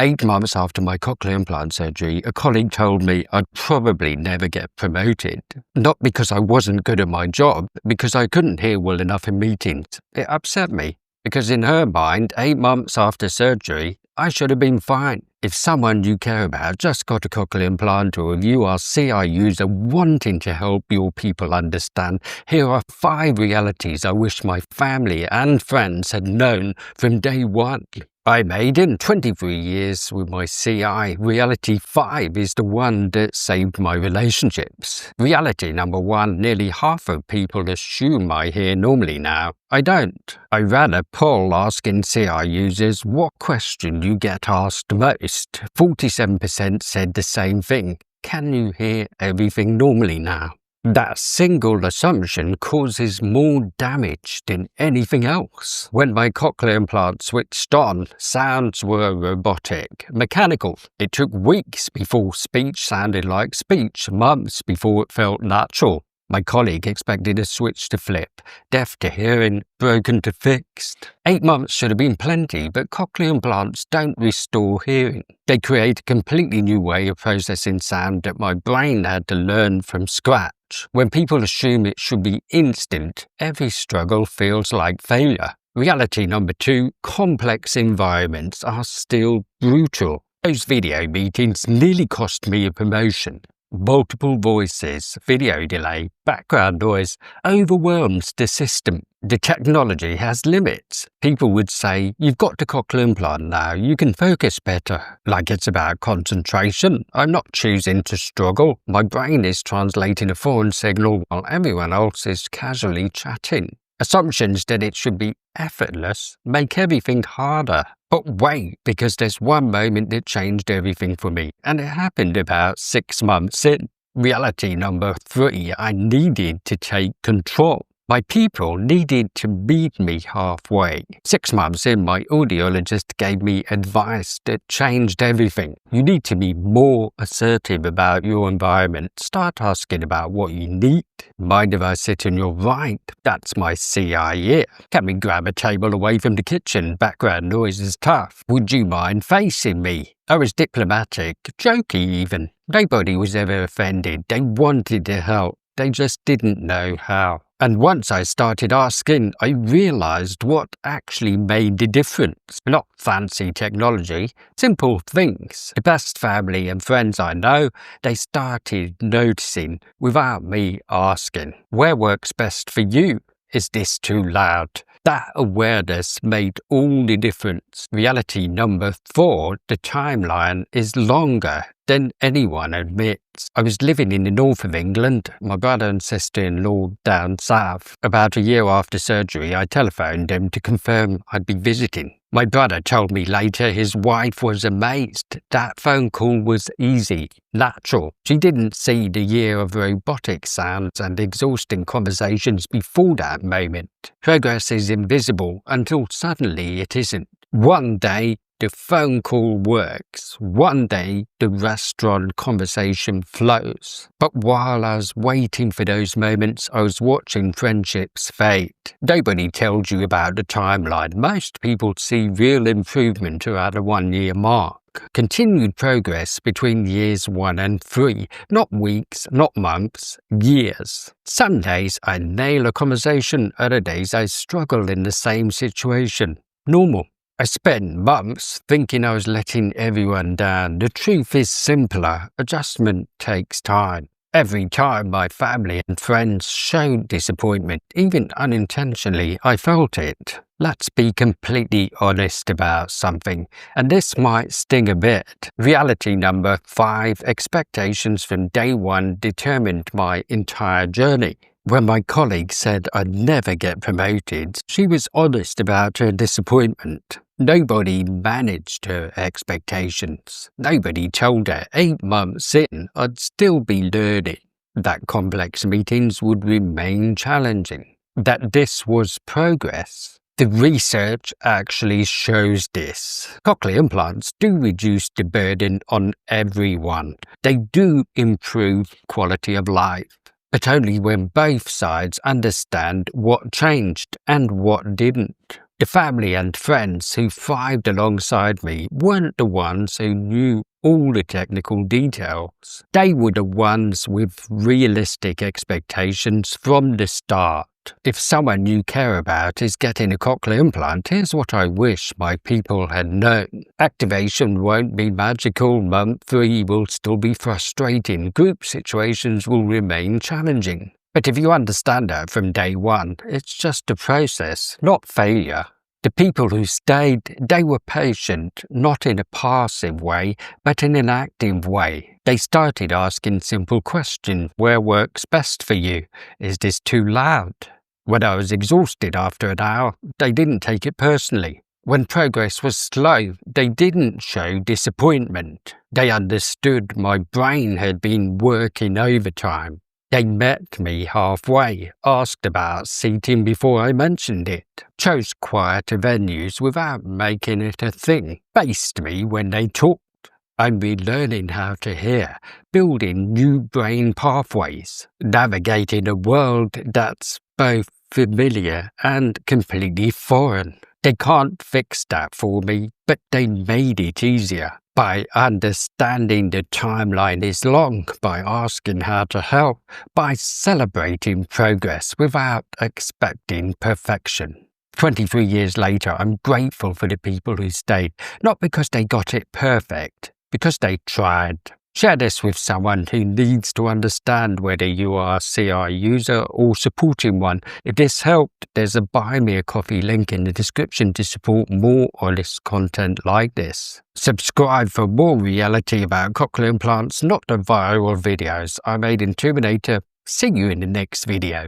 8 months after my cochlear implant surgery, a colleague told me I'd probably never get promoted. Not because I wasn't good at my job, because I couldn't hear well enough in meetings. It upset me, because in her mind, 8 months after surgery, I should have been fine. If someone you care about just got a cochlear implant, or if you are a CI user wanting to help your people understand, here are 5 realities I wish my family and friends had known from day one. I made in 23 years with my CI. Reality 5 is the one that saved my relationships. Reality number 1, nearly half of people assume I hear normally now. I don't. I ran a poll asking CI users what question you get asked most. 47% said the same thing. Can you hear everything normally now? That single assumption causes more damage than anything else. When my cochlear implant switched on, sounds were robotic, mechanical. It took weeks before speech sounded like speech, months before it felt natural. My colleague expected a switch to flip, deaf to hearing, broken to fixed. 8 months should have been plenty, but cochlear implants don't restore hearing. They create a completely new way of processing sound that my brain had to learn from scratch. When people assume it should be instant, every struggle feels like failure. Reality number 2, complex environments are still brutal. Those video meetings nearly cost me a promotion. Multiple voices, video delay, background noise overwhelms the system. The technology has limits. People would say, you've got a cochlear implant now, you can focus better. Like it's about concentration. I'm not choosing to struggle. My brain is translating a foreign signal while everyone else is casually chatting. Assumptions that it should be effortless make everything harder. But wait, because there's one moment that changed everything for me, and it happened about 6 months in. Reality number 3, I needed to take control. My people needed to meet me halfway. 6 months in, my audiologist gave me advice that changed everything. You need to be more assertive about your environment. Start asking about what you need. Mind if I sit on your right? That's my CI ear. Can we grab a table away from the kitchen? Background noise is tough. Would you mind facing me? I was diplomatic, jokey even. Nobody was ever offended. They wanted to help. They just didn't know how. And once I started asking, I realized what actually made the difference. Not fancy technology, simple things. The best family and friends I know, they started noticing without me asking. Where works best for you? Is this too loud? That awareness made all the difference. Reality number 4, the timeline is longer than anyone admits. I was living in the north of England, my brother and sister-in-law down south. About a year after surgery, I telephoned them to confirm I'd be visiting. My brother told me later his wife was amazed. That phone call was easy, natural. She didn't see the year of robotic sounds and exhausting conversations before that moment. Progress is invisible until suddenly it isn't. One day, the phone call works. One day, the restaurant conversation flows. But while I was waiting for those moments, I was watching friendships fade. Nobody tells you about the timeline. Most people see real improvement around a 1-year mark. Continued progress between years 1 and 3, not weeks, not months, years. Some days I nail a conversation, other days I struggle in the same situation. Normal. I spent months thinking I was letting everyone down. The truth is simpler. Adjustment takes time. Every time my family and friends showed disappointment, even unintentionally, I felt it. Let's be completely honest about something, and this might sting a bit. Reality number 5, expectations from day 1 determined my entire journey. When my colleague said I'd never get promoted, she was honest about her disappointment. Nobody managed her expectations. Nobody told her 8 months in I'd still be learning, that complex meetings would remain challenging, that this was progress. The research actually shows this. Cochlear implants do reduce the burden on everyone. They do improve quality of life, but only when both sides understand what changed and what didn't. The family and friends who thrived alongside me weren't the ones who knew all the technical details. They were the ones with realistic expectations from the start. If someone you care about is getting a cochlear implant, here's what I wish my people had known. Activation won't be magical, month 3 will still be frustrating, group situations will remain challenging. But if you understand that from day one, it's just a process, not failure. The people who stayed, they were patient, not in a passive way, but in an active way. They started asking simple questions. Where works best for you? Is this too loud? When I was exhausted after an hour, they didn't take it personally. When progress was slow, they didn't show disappointment. They understood my brain had been working overtime. They met me halfway, asked about seating before I mentioned it, chose quieter venues without making it a thing, faced me when they talked. I'm relearning how to hear, building new brain pathways, navigating a world that's both familiar and completely foreign. They can't fix that for me, but they made it easier. By understanding the timeline is long, by asking how to help, by celebrating progress without expecting perfection. 23 years later, I'm grateful for the people who stayed, not because they got it perfect, because they tried. Share this with someone who needs to understand whether you are a CI user or supporting one. If this helped, there's a Buy Me a Coffee link in the description to support more honest content like this. Subscribe for more reality about cochlear implants, not the viral videos I made in Terminator. See you in the next video.